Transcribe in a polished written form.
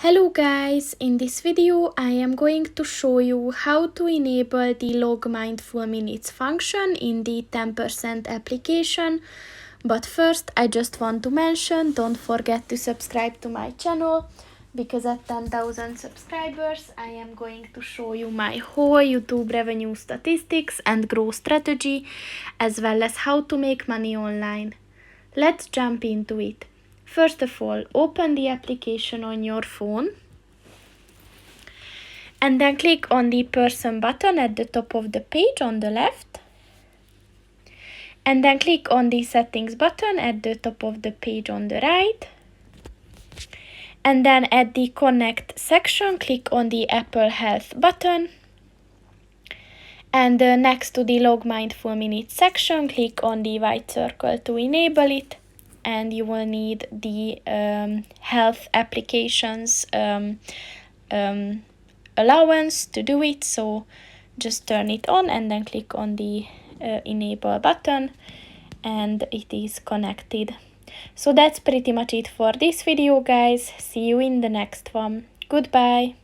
Hello guys, in this video I am going to show you how to enable the log mindful minutes function in the 10% application. But first I just want to mention, don't forget to subscribe to my channel, because at 10,000 subscribers I am going to show you my whole YouTube revenue statistics and growth strategy, as well as how to make money online. Let's jump into it. First of all, open the application on your phone and then click on the person button at the top of the page on the left, and then click on the settings button at the top of the page on the right, and then at the connect section click on the Apple Health button, and next to the log mindful minutes section click on the white circle to enable it, and you will need the health applications allowance to do it, so just turn it on and then click on the enable button and it is connected. So that's pretty much it for this video guys. See you in the next one. Goodbye.